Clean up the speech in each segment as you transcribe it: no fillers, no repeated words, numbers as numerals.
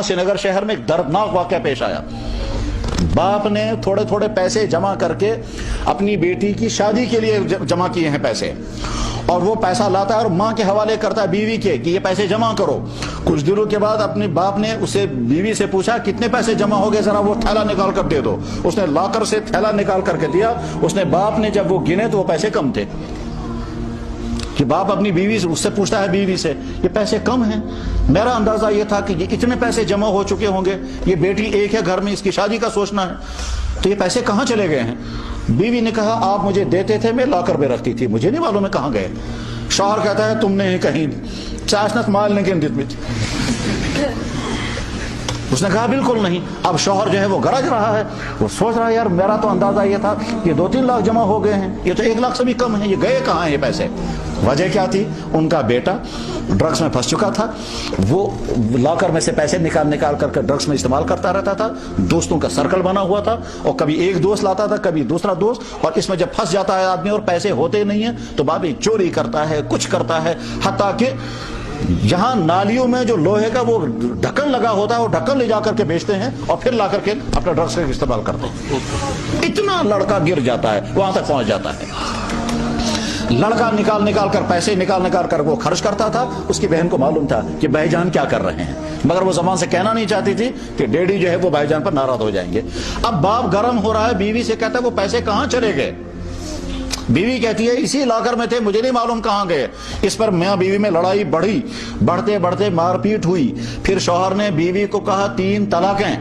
یہاں سری نگر شہر میں ایک دردناک واقعہ پیش آیا. باپ نے تھوڑے تھوڑے پیسے جمع کر کے اپنی بیٹی کی شادی کے لیے جمع کیے ہیں پیسے, اور وہ پیسہ لاتا ہے اور ماں کے حوالے کرتا ہے بیوی کے کہ یہ پیسے جمع کرو. کچھ دنوں کے بعد اپنے باپ نے اسے بیوی سے پوچھا کتنے پیسے جمع ہو گئے, ذرا وہ تھیلا نکال کر دے دو. اس نے لاکر سے تھیلا نکال کر کے دیا. اس نے باپ نے جب وہ گنے تو وہ پیسے کم تھے. کہ باپ اپنی بیوی سے, اس سے پوچھتا ہے بیوی سے یہ پیسے کم ہیں, میرا اندازہ یہ تھا کہ یہ اتنے پیسے جمع ہو چکے ہوں گے, یہ بیٹی ایک ہے گھر میں, اس کی شادی کا سوچنا ہے, تو یہ پیسے کہاں چلے گئے ہیں؟ بیوی نے کہا آپ مجھے دیتے تھے, میں لاکر میں رکھتی تھی, مجھے نہیں معلوم ہے کہاں گئے. شوہر کہتا ہے تم نے کہیں چاشنت مال نہیں دیت. اس نے کہا بالکل نہیں. اب شوہر جو ہے وہ گرج رہا ہے, وہ سوچ رہا ہے یار میرا تو اندازہ یہ تھا کہ 2-3 لاکھ جمع ہو گئے ہیں, یہ تو 1 لاکھ سے بھی کم ہے, یہ گئے کہاں ہیں یہ پیسے؟ وجہ کیا تھی؟ ان کا بیٹا ڈرگس میں پھنس چکا تھا. وہ لاکر میں سے پیسے نکال کر ڈرگس میں استعمال کرتا رہتا تھا. دوستوں کا سرکل بنا ہوا تھا, اور کبھی ایک دوست لاتا تھا, کبھی دوسرا دوست, اور اس میں جب پھنس جاتا ہے آدمی اور پیسے ہوتے نہیں ہیں تو بابی چوری کرتا ہے, کچھ کرتا ہے. حتیٰ کہ جہاں نالیوں میں جو لوہے کا وہ ڈھکن لگا ہوتا ہے وہ ڈھکن لے جا کر کے بیچتے ہیں اور پھر لا کر کے اپنا ڈرگس کا استعمال کرتے ہیں. اتنا لڑکا گر جاتا ہے, وہاں تک پہنچ جاتا ہے. لڑکا نکال کر پیسے نکال کر وہ خرچ کرتا تھا. اس کی بہن کو معلوم تھا کہ بھائی جان کیا کر رہے ہیں, مگر وہ زبان سے کہنا نہیں چاہتی تھی کہ ڈیڈی جو ہے وہ بھائی جان پر ناراض ہو جائیں گے. اب باپ گرم ہو رہا ہے, بیوی سے کہتا ہے وہ پیسے کہاں چلے گئے؟ بیوی کہتی ہے اسی لاکر میں تھے, مجھے نہیں معلوم کہاں گئے. اس پر میاں بیوی میں لڑائی بڑھی, بڑھتے مار پیٹ ہوئی. پھر شوہر نے بیوی کو کہا 3 طلاقیں,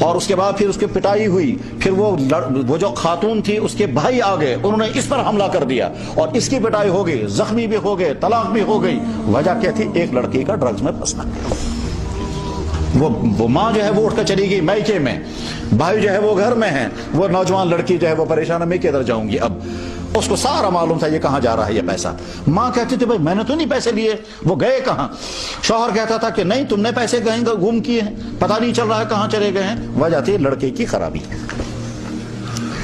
اور اس کے بعد پھر اس کی پٹائی ہوئی. پھر وہ جو خاتون تھی اس کے بھائی آ گئے, انہوں نے اس پر حملہ کر دیا اور اس کی پٹائی ہو گئی, زخمی بھی ہو گئے, طلاق بھی ہو گئی. وجہ کیا تھی؟ ایک لڑکی کا ڈرگز میں پھنسنا. وہ ماں جو ہے وہ اٹھ کر چلی گئی میکے میں, بھائی جو ہے وہ گھر میں ہیں, وہ نوجوان لڑکی جو ہے وہ پریشان ہے میں کدھر جاؤں گی. اب اس کو سارا معلوم تھا یہ کہاں جا رہا ہے یہ پیسہ. ماں کہتی تھی بھائی میں نے تو نہیں پیسے لیے, وہ گئے کہاں؟ شوہر کہتا تھا کہ نہیں تم نے پیسے کہیں گم کیے ہیں, پتہ نہیں چل رہا ہے کہاں چلے گئے ہیں. وجہ تھی لڑکے کی خرابی.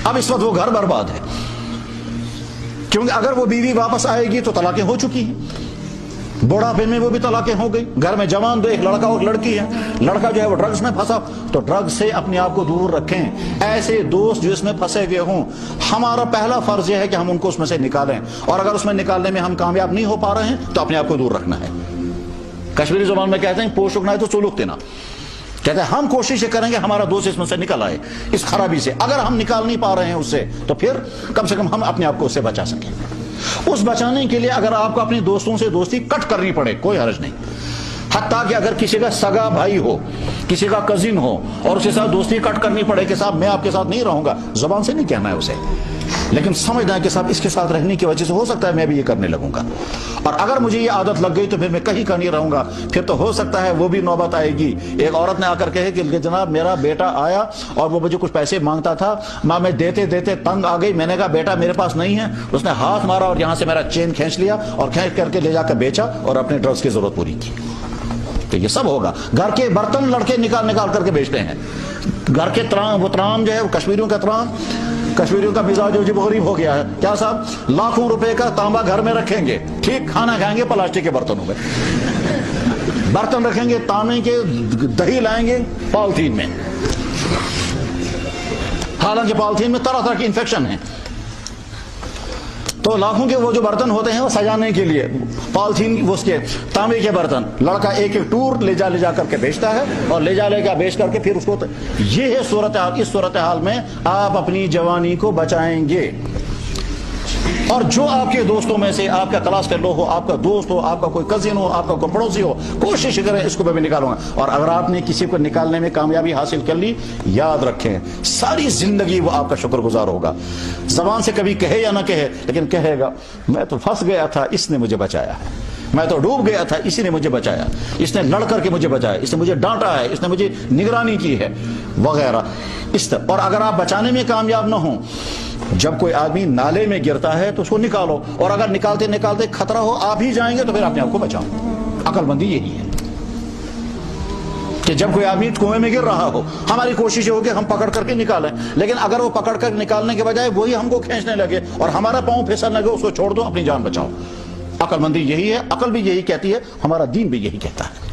اب اس وقت وہ گھر برباد ہے, کیونکہ اگر وہ بیوی واپس آئے گی تو طلاقیں ہو چکی ہیں, بوڑھاپے میں وہ بھی طلاقیں ہو گئی. گھر میں جوان دو, ایک لڑکا اور لڑکی ہے. لڑکا جو ہے وہ ڈرگس میں پھنسا, تو ڈرگس سے اپنے آپ کو دور رکھیں. ایسے دوست جو اس میں پھنسے ہوئے ہوں, ہمارا پہلا فرض یہ ہے کہ ہم ان کو اس میں سے نکالیں, اور اگر اس میں نکالنے میں ہم کامیاب نہیں ہو پا رہے ہیں تو اپنے آپ کو دور رکھنا ہے. کشمیری زبان میں کہتے ہیں پوشک نہ ہے تو سلوک دینا. کہتے ہیں ہم کوشش کریں گے ہمارا دوست اس میں سے نکل آئے, اس خرابی سے. اگر ہم نکال نہیں پا رہے ہیں اس سے تو پھر کم سے کم ہم اپنے آپ کو اس سے بچا سکیں. اس بچانے کے لیے اگر آپ کو اپنے دوستوں سے دوستی کٹ کرنی پڑے کوئی حرج نہیں. حتیٰ کہ اگر کسی کا سگا بھائی ہو, کسی کا کزن ہو, اور اس کے ساتھ دوستی کٹ کرنی پڑے کہ صاحب میں آپ کے ساتھ نہیں رہوں گا, زبان سے نہیں کہنا ہے اسے, لیکن سمجھنا ہے کہ صاحب اس کے ساتھ رہنے کی وجہ سے ہو سکتا ہے میں بھی یہ کرنے لگوں گا, اور اگر مجھے یہ عادت لگ گئی تو پھر میں کہیں کا نہیں رہوں گا. پھر تو ہو سکتا ہے وہ بھی نوبت آئے گی. ایک عورت نے آ کر کہے کہ جناب میرا بیٹا آیا اور وہ مجھے کچھ پیسے مانگتا تھا, میں دیتے تنگ آ گئی. میں نے کہا بیٹا میرے پاس نہیں ہے. اس نے ہاتھ مارا اور یہاں سے میرا چین کھینچ لیا اور کھینچ کر کے لے جا کر بیچا اور اپنے ڈرگس کی ضرورت پوری کی. تو یہ سب ہوگا. گھر کے برتن لڑکے نکال کر کے بیچتے ہیں. گھر کے ترام جو ہے وہ کشمیریوں کا ترام, کشمیریوں کا مزاج جو غریب ہو گیا ہے. کیا صاحب لاکھوں روپے کا تانبا گھر میں رکھیں گے, ٹھیک, کھانا کھائیں گے پلاسٹک کے برتنوں میں, برتن رکھیں گے تانبے کے, دہی لائیں گے پالیتھین میں, حالانکہ پالیتھین میں طرح طرح کی انفیکشن ہے. تو لاکھوں کے وہ جو برتن ہوتے ہیں وہ سجانے کے لیے پالیتھین, اس کے تانبے کے برتن, لڑکا ایک ٹور لے جا کر کے بیچتا ہے, اور لے جا بیچ کر کے پھر اس کو. یہ ہے صورتحال. اس صورتحال میں آپ اپنی جوانی کو بچائیں گے. اور جو آپ کے دوستوں میں سے آپ کا کلاس فیلو ہو, آپ کا دوست ہو, آپ کا کوئی کزن ہو, آپ کا کوئی پڑوسی ہو, کوشش کریں اس کو میں بھی نکالوں گا. اور اگر آپ نے کسی کو نکالنے میں کامیابی حاصل کر لی, یاد رکھیں ساری زندگی وہ آپ کا شکر گزار ہوگا. زبان سے کبھی کہے یا نہ کہے, لیکن کہے گا میں تو پھنس گیا تھا, اس نے مجھے بچایا ہے, میں تو ڈوب گیا تھا, اسی نے مجھے بچایا, اس نے لڑ کر کے مجھے بچایا, اس نے مجھے ڈانٹا ہے, اس نے مجھے نگرانی کی ہے, وغیرہ. اس طرح. اور اگر آپ بچانے میں کامیاب نہ ہوں, جب کوئی آدمی نالے میں گرتا ہے تو اس کو نکالو, اور اگر نکالتے خطرہ ہو آپ ہی جائیں گے تو پھر اپنے آپ کو بچاؤ. عقل مندی یہی ہے کہ جب کوئی آدمی کنویں میں گر رہا ہو, ہماری کوشش ہو کہ ہم پکڑ کر کے نکالیں, لیکن اگر وہ پکڑ کر نکالنے کے بجائے وہی ہم کو کھینچنے لگے اور ہمارا پاؤں پھسلنے لگے, اس کو چھوڑ دو, اپنی جان بچاؤ. عقل مندی یہی ہے, عقل بھی یہی کہتی ہے, ہمارا دین بھی یہی کہتا ہے.